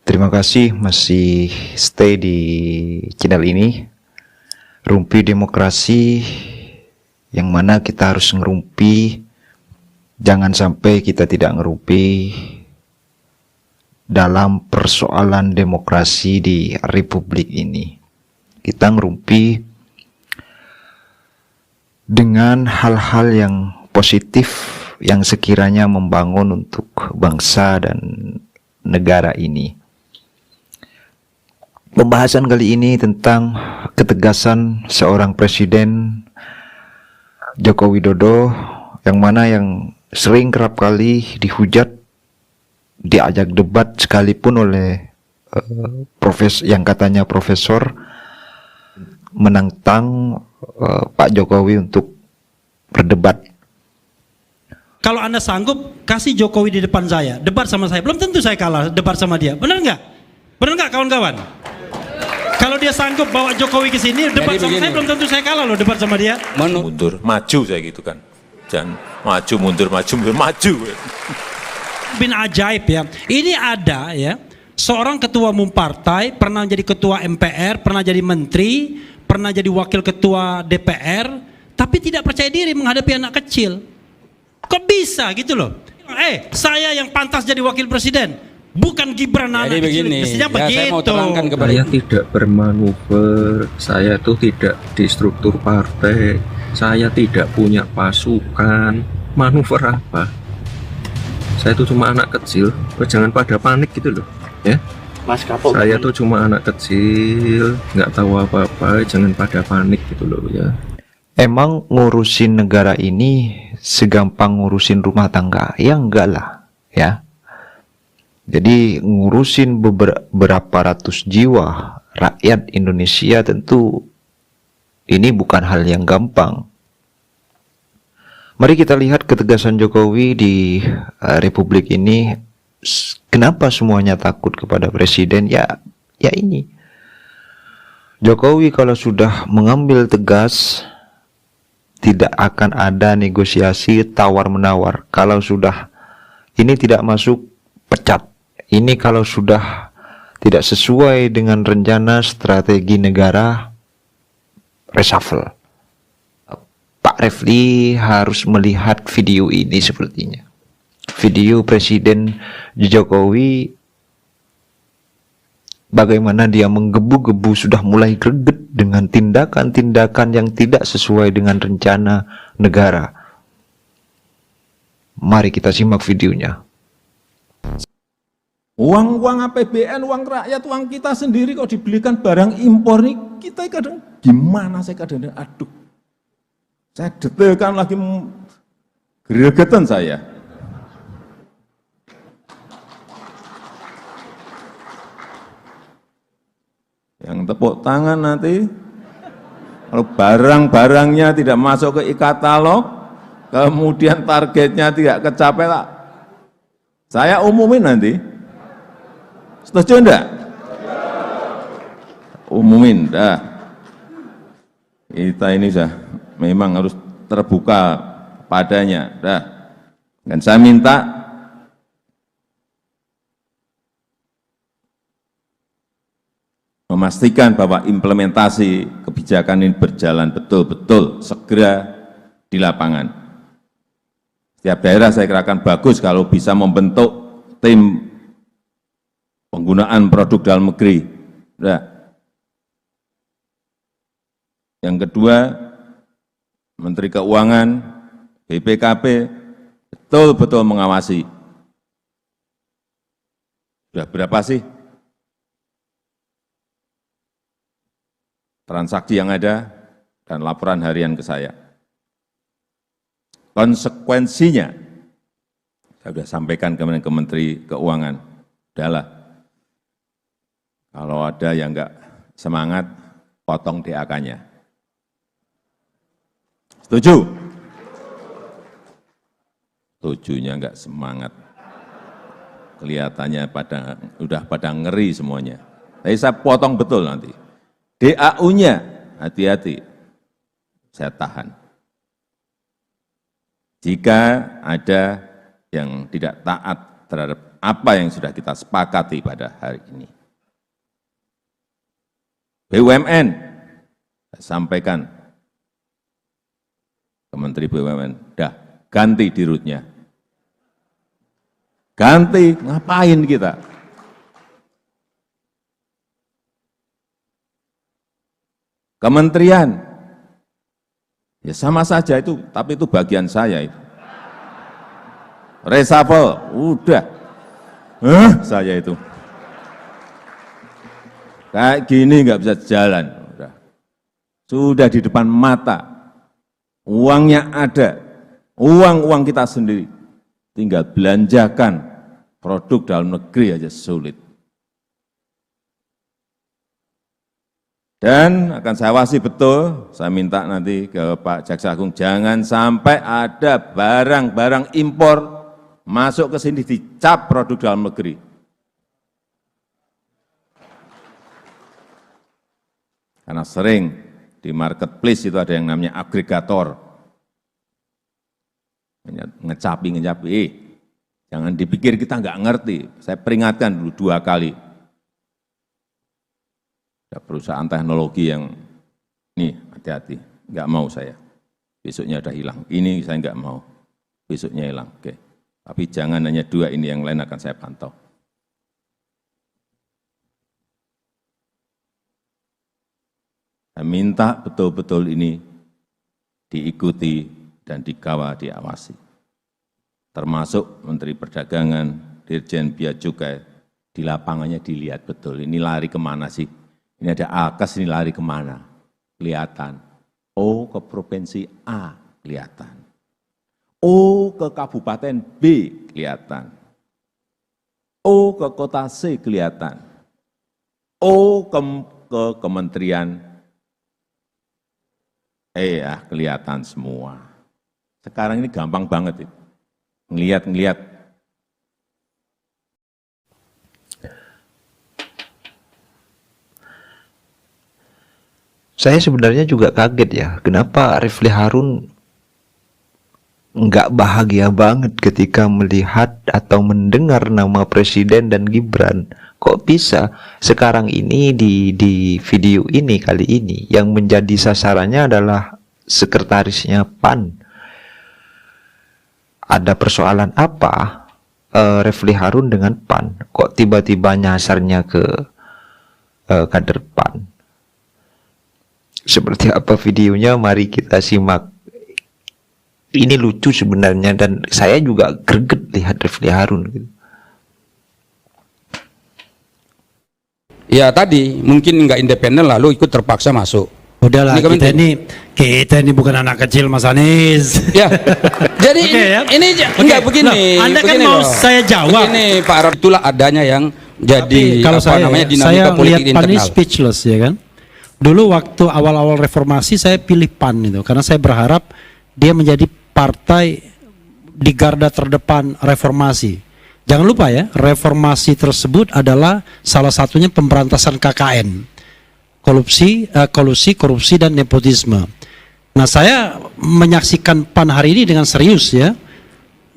Terima kasih masih stay di channel ini. Rumpi demokrasi, yang mana kita harus ngerumpi. Jangan sampai kita tidak ngerumpi dalam persoalan demokrasi di Republik ini. Kita ngerumpi dengan hal-hal yang positif yang sekiranya membangun untuk bangsa dan negara ini. Pembahasan kali ini tentang ketegasan seorang Presiden Joko Widodo, yang mana yang sering kerap kali dihujat, diajak debat sekalipun oleh yang katanya profesor, menantang Pak Jokowi untuk berdebat. Kalau Anda sanggup kasih Jokowi di depan saya, debat sama saya, belum tentu saya kalah debat sama dia. Benar nggak? Benar nggak kawan-kawan? Kalau dia sanggup bawa Jokowi ke sini debat sama saya, belum tentu saya kalah loh debat sama dia. Mundur, maju saya gitu kan. Jangan maju mundur, maju mundur, maju. Bin ajaib ya. Ini ada ya, seorang ketua umum partai, pernah jadi ketua MPR, pernah jadi menteri, pernah jadi wakil ketua DPR, tapi tidak percaya diri menghadapi anak kecil. Kok bisa gitu loh? Saya yang pantas jadi wakil presiden. Bukan Gibran anak kecil, mestinya begitu. Saya mau terangkan kepada saya tidak bermanuver, saya tuh tidak di struktur partai, saya tidak punya pasukan. Manuver apa? Saya tuh cuma anak kecil, jangan pada panik gitu loh ya. Mas Kapok, saya tuh cuma anak kecil, nggak tahu apa-apa, jangan pada panik gitu loh ya. Emang ngurusin negara ini segampang ngurusin rumah tangga? Ya enggak lah ya. Jadi ngurusin beberapa ratus jiwa rakyat Indonesia tentu ini bukan hal yang gampang. Mari kita lihat ketegasan Jokowi di Republik ini. Kenapa semuanya takut kepada presiden? Ya ini. Jokowi kalau sudah mengambil tegas, tidak akan ada negosiasi tawar-menawar. Kalau sudah ini tidak masuk, pecat. Ini kalau sudah tidak sesuai dengan rencana strategi negara, reshuffle. Pak Refli harus melihat video ini sepertinya. Video Presiden Jokowi, bagaimana dia menggebu-gebu, sudah mulai greget dengan tindakan-tindakan yang tidak sesuai dengan rencana negara. Mari kita simak videonya. Uang APBN, uang rakyat, uang kita sendiri kok dibelikan barang impor nih, kita kadang gimana, saya kadang aduh. Saya detailkan lagi, gregetan saya. Yang tepuk tangan nanti, kalau barang-barangnya tidak masuk ke e-katalog, kemudian targetnya tidak kecapai, saya umumin nanti. Setuju enggak? Umumin, dah. Kita ini memang harus terbuka padanya, dah. Dan saya minta memastikan bahwa implementasi kebijakan ini berjalan betul-betul segera di lapangan. Setiap daerah saya kira akan bagus kalau bisa membentuk tim penggunaan produk dalam negeri. Nah, yang kedua, Menteri Keuangan, BPKP, betul-betul mengawasi. Sudah berapa sih transaksi yang ada dan laporan harian ke saya. Konsekuensinya, saya sudah sampaikan ke Menteri Keuangan, udahlah. Kalau ada yang enggak semangat, potong DAK-nya. Setuju? Setujunya enggak semangat. Kelihatannya udah pada ngeri semuanya. Tapi saya potong betul nanti. DAU-nya, hati-hati, saya tahan. Jika ada yang tidak taat terhadap apa yang sudah kita sepakati pada hari ini. BUMN, saya sampaikan ke Menteri BUMN, dah ganti dirutnya. Ganti, ngapain kita? Kementerian, ya sama saja itu, tapi itu bagian saya itu. Reshuffle, udah, saya itu. Kayak gini nggak bisa jalan, sudah di depan mata, uangnya ada, uang kita sendiri, tinggal belanjakan produk dalam negeri aja sulit. Dan akan saya awasi betul, saya minta nanti ke Pak Jaksa Agung, jangan sampai ada barang-barang impor masuk ke sini dicap produk dalam negeri. Karena sering di marketplace itu ada yang namanya agregator. Ngecapi, jangan dipikir kita nggak ngerti. Saya peringatkan dulu 2 kali. Ada perusahaan teknologi yang, nih hati-hati, nggak mau saya. Besoknya ada hilang, ini saya nggak mau. Besoknya hilang, oke. Tapi jangan hanya 2 ini, yang lain akan saya pantau. Saya minta betul-betul ini diikuti dan dikawal, diawasi. Termasuk Menteri Perdagangan, Dirjen Bea Cukai, di lapangannya dilihat betul, ini lari kemana sih? Ini ada alkes, ini lari kemana? Kelihatan. Oh, ke Provinsi A, kelihatan. Oh, ke Kabupaten B, kelihatan. Oh, ke Kota C, kelihatan. Oh, ke Kementerian ya, kelihatan semua. Sekarang ini gampang banget itu. Ngelihat. Saya sebenarnya juga kaget ya, kenapa Refli Harun nggak bahagia banget ketika melihat atau mendengar nama Presiden dan Gibran. Kok bisa sekarang ini di video ini kali ini yang menjadi sasarannya adalah sekretarisnya PAN. Ada persoalan apa Refli Harun dengan PAN? Kok tiba-tiba nyasarnya ke kader PAN? Seperti apa videonya? Mari kita simak. Ini lucu sebenarnya dan saya juga greget lihat Refli Harun gitu. Ya tadi mungkin nggak independen lalu ikut terpaksa masuk. Udahlah, Ini kita ini bukan anak kecil, Mas Anies. Ya, jadi Oke, ya. ini enggak begini. Loh, Anda kan begini mau loh. saya jawab. Begini Pak Arab, itulah adanya yang jadi Kalau apa namanya dinamika politik lihat PAN ini internal. speechless ya kan. Dulu waktu awal-awal reformasi saya pilih PAN itu karena saya berharap dia menjadi partai di garda terdepan reformasi. Jangan lupa ya, reformasi tersebut adalah salah satunya pemberantasan KKN, kolusi, korupsi dan nepotisme. Nah, saya menyaksikan PAN hari ini dengan serius ya.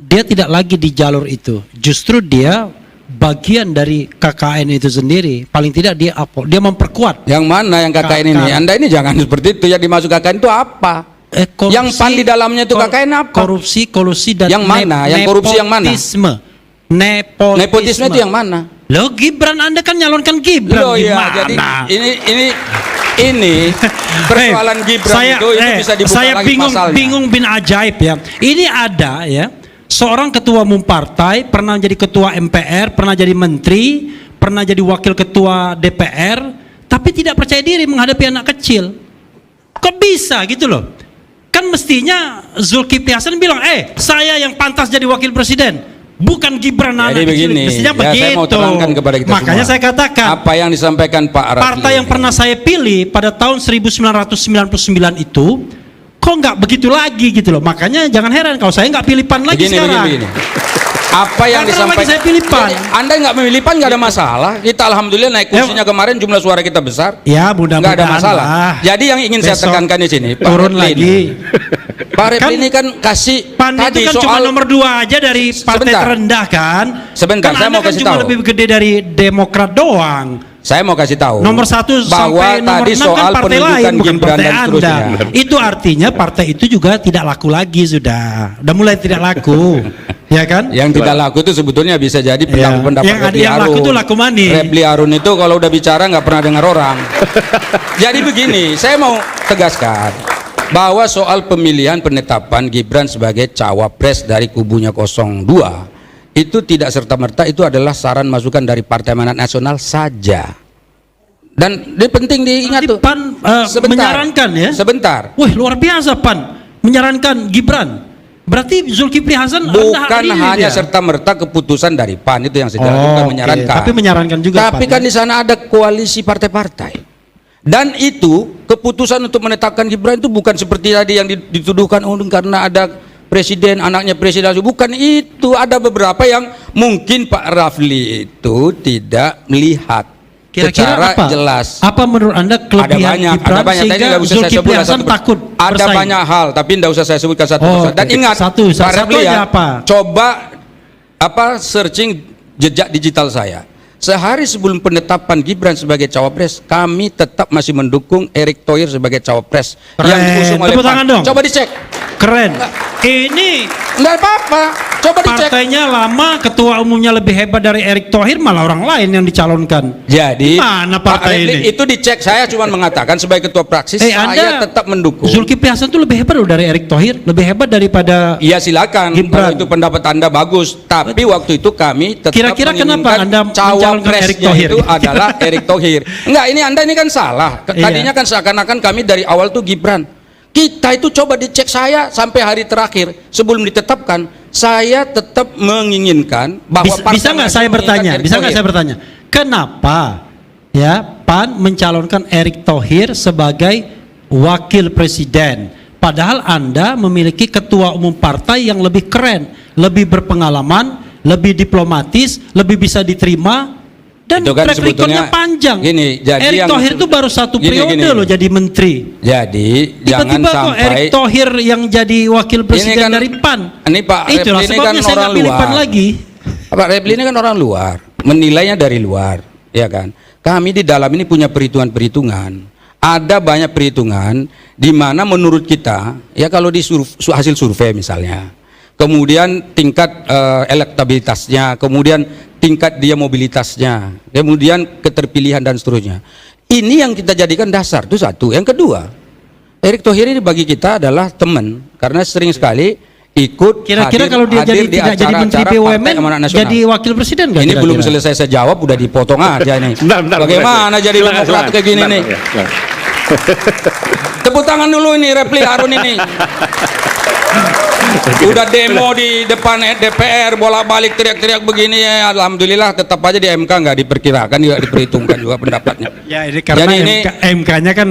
Dia tidak lagi di jalur itu. Justru dia bagian dari KKN itu sendiri. Paling tidak dia memperkuat. Yang mana yang KKN ini? Anda ini jangan seperti itu. Yang dimasuk KKN itu apa? Korupsi, yang PAN di dalamnya itu KKN apa? Korupsi, kolusi dan yang mana? Yang korupsi yang mana? Nepotisme itu yang mana? Loh, Gibran, Anda kan nyalonkan Gibran. Loh, gimana? Ya, jadi ini persoalan Gibran itu bisa dibuka saya lagi pasalnya. bingung bin ajaib ya. Ini ada ya seorang ketua umum partai, pernah jadi ketua MPR, pernah jadi menteri, pernah jadi wakil ketua DPR, tapi tidak percaya diri menghadapi anak kecil. Kok bisa gitu loh? Kan mestinya Zulkifli Hasan bilang, saya yang pantas jadi wakil presiden, bukan Gibran anak kecil. Mestinya begitu. Saya mau terangkan kepada kita Makanya semua. saya katakan, apa yang disampaikan Pak Arafli, partai yang pernah saya pilih pada tahun 1999 itu kok nggak begitu lagi gitu loh. Makanya jangan heran kalau saya nggak pilih PAN lagi sekarang. Begini. Apa yang Karena lagi saya pilih PAN. Anda nggak memilih PAN nggak ada masalah. Kita alhamdulillah naik kursinya kemarin, jumlah suara kita besar. Ya Nggak ada mudah-mudahan masalah. lah. Jadi yang ingin saya Besok tekankan di sini, Pak turun Refli lagi. Pak Refli ini kan kasih PAN tadi itu kan cuma nomor 2 aja dari partai Sebentar. terendah kan. Sebentar, Kan saya Anda mau kan kasih cuma tahu. lebih gede dari Demokrat doang. Saya mau kasih tahu Nomor 1 bahwa sampai nomor tadi 6 soal kan partai penunjukan lain, bukan Gibran partai dan Anda. seterusnya. Itu artinya partai itu juga tidak laku lagi sudah. Udah mulai tidak laku. Ya kan? Yang tidak laku itu sebetulnya bisa jadi pendapat Yang laku itu laku money. Refli Harun itu kalau udah bicara nggak pernah dengar orang. Jadi begini, saya mau tegaskan bahwa soal pemilihan penetapan Gibran sebagai cawapres dari kubunya 02 itu tidak serta-merta itu adalah saran masukan dari Partai Amanat Nasional saja. Dan ini penting diingat tuh. PAN Sebentar. menyarankan ya. Sebentar. Wih, luar biasa PAN menyarankan Gibran. Berarti Zulkifli Hasan Bukan hanya serta-merta keputusan dari PAN itu yang saya bukan menyarankan. Tapi menyarankan juga. Tapi PAN, kan di sana ada koalisi partai-partai. Dan itu keputusan untuk menetapkan Gibran itu bukan seperti tadi yang dituduhkan karena ada presiden, anaknya presiden, bukan itu. Ada beberapa yang mungkin Pak Rafli itu tidak melihat kira-kira secara jelas. Apa menurut Anda kelebihan Gibran Tadi sehingga nggak usah saya Zulkifli sebutkan Hasan satu takut ada bersaing? banyak hal, tapi tidak usah saya sebutkan satu Oh, persatu. Dan oke. ingat, Satu Pak Rafli aja ya, apa? coba searching jejak digital saya. Sehari sebelum penetapan Gibran sebagai cawapres, kami tetap masih mendukung Erick Thohir sebagai cawapres yang diusung oleh Tepuk tangan PAN. dong. Coba dicek. Keren. Ini Enggak apa-apa. Coba dicek. partainya lama, ketua umumnya lebih hebat dari Erick Thohir, malah orang lain yang dicalonkan. Jadi Mana Pak partai Refli, ini? itu dicek. Saya cuma mengatakan sebagai ketua praksi saya Anda tetap mendukung. Zulkifli Hasan itu lebih hebat loh dari Erick Thohir, lebih hebat daripada. Iya silakan, Gibran. kalau itu pendapat Anda bagus. Tapi waktu itu kami tetap Kira-kira kenapa menginginkan Anda mencalonkan Erick cawapresnya Thohir? itu adalah Erick Thohir. Enggak, ini Anda ini kan salah. Tadinya kan seakan-akan kami dari awal tuh Gibran. Kita itu coba dicek, saya sampai hari terakhir sebelum ditetapkan, saya tetap menginginkan bahwa Bisa nggak saya bertanya? Bisa nggak saya bertanya? Kenapa ya PAN mencalonkan Erick Thohir sebagai wakil presiden? Padahal Anda memiliki ketua umum partai yang lebih keren, lebih berpengalaman, lebih diplomatis, lebih bisa diterima, dan Itu kan track recordnya sebetulnya panjang. gini, jadi Erick yang Thohir itu baru satu periode loh jadi menteri. Jadi jangan Tiba-tiba kok sampai Erick Thohir yang jadi wakil presiden kan- dari PAN. Ini Pak Itulah Refli ini sebabnya kan saya orang nggak pilih luar. PAN lagi. Pak Refli ini kan orang luar, menilainya dari luar, ya kan. Kami di dalam ini punya perhitungan-perhitungan. Ada banyak perhitungan di mana menurut kita, ya kalau di hasil survei misalnya, kemudian tingkat elektabilitasnya, kemudian tingkat dia mobilitasnya, kemudian keterpilihan dan seterusnya. Ini yang kita jadikan dasar, itu satu. Yang kedua, Erick Thohir ini bagi kita adalah teman, karena sering sekali ikut Kira-kira kalau dia hadir jadi di tidak jadi menteri acara-acara Partai BUMN Amanat Nasional. jadi wakil presiden nggak? Ini kira-kira? belum selesai saya jawab, udah dipotong aja ini. Bagaimana jadi demokrat kayak gini nih? Tepuk tangan dulu ini Refli Harun ini. Udah demo di depan DPR, bolak-balik teriak-teriak begini ya. Alhamdulillah tetap aja di MK nggak diperkirakan, juga diperhitungkan juga pendapatnya. Ya ini karena Jadi ini MK-nya kan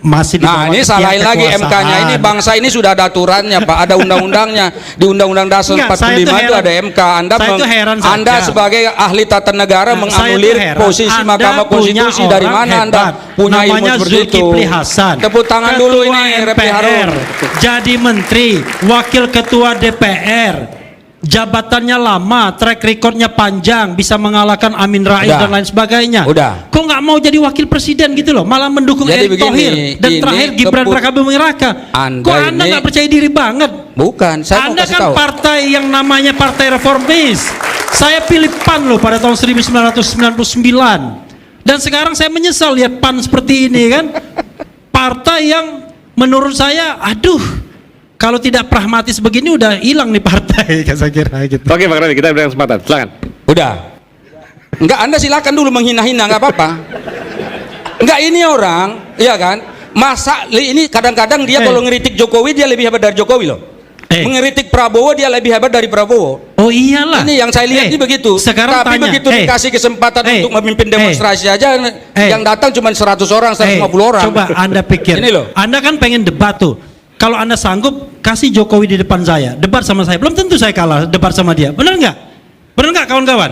masih di Nah bawah ini tiang salahin lagi kekuasaan. MK-nya. Ini bangsa ini sudah ada aturannya Pak, ada undang-undangnya. Di Undang-Undang Dasar Enggak, saya 45 tuh itu heran. ada MK. Saya tuh heran saja. Anda sebagai ahli tata negara Nah, saya menganulir tuh heran. posisi Anda Mahkamah punya Konstitusi. Dari orang mana Anda hebat. punya ilmu Namanya seperti itu? Zulkifli Hasan. Tepuk tangan dulu Ketua ini Refli MPR, Harun. jadi menteri, wakil ketua DPR. Jabatannya lama, track recordnya panjang, bisa mengalahkan Amin Rais Udah. dan lain sebagainya. Udah. Kok nggak mau jadi wakil presiden gitu loh, malah mendukung Jadi Erick begini, Thohir dan ini terakhir Gibran Raka Buming Raka. Kok Anda ini- nggak percaya diri banget? Bukan, saya mau Anda kasih kan tahu. partai yang namanya Partai Reformis. Saya pilih PAN loh pada tahun 1999. Dan sekarang saya menyesal lihat PAN seperti ini kan. Partai yang menurut saya, aduh, kalau tidak pragmatis begini udah hilang nih partai, saya kira gitu. Oke Bang Refli, kita berikan kesempatan, silakan. Udah. Enggak, Anda silakan dulu menghina-hina, enggak apa-apa. Enggak, ini orang, iya kan? Masa ini kadang-kadang dia kalau ngeritik Jokowi dia lebih hebat dari Jokowi loh. Mengeritik Prabowo dia lebih hebat dari Prabowo. Oh iyalah. Ini yang saya lihat ini begitu. Sekarang Tapi tanya, begitu dikasih kesempatan untuk memimpin demonstrasi aja, yang datang cuma 100 orang, 150 orang. Coba Anda pikir. Ini loh. Anda kan pengen debat tuh. Kalau Anda sanggup kasih Jokowi di depan saya, debat sama saya. Belum tentu saya kalah debat sama dia. Benar nggak? Benar nggak kawan-kawan?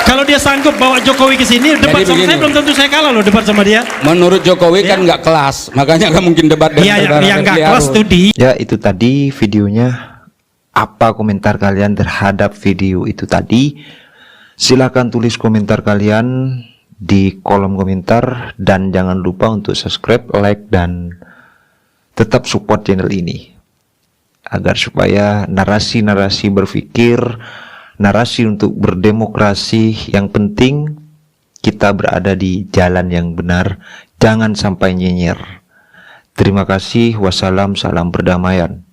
Kalau dia sanggup bawa Jokowi ke sini debat Jadi sama begini. saya, belum tentu saya kalah loh debat sama dia. Menurut Jokowi kan nggak kelas, makanya nggak mungkin debat dengan Iya, saudara yang nggak Refli kelas Harun. tuh di. Ya, itu tadi videonya. Apa komentar kalian terhadap video itu tadi? Silakan tulis komentar kalian di kolom komentar, dan jangan lupa untuk subscribe, like, dan tetap support channel ini agar supaya narasi-narasi berpikir, narasi untuk berdemokrasi, yang penting kita berada di jalan yang benar, jangan sampai nyinyir. Terima kasih. Wassalam, salam perdamaian.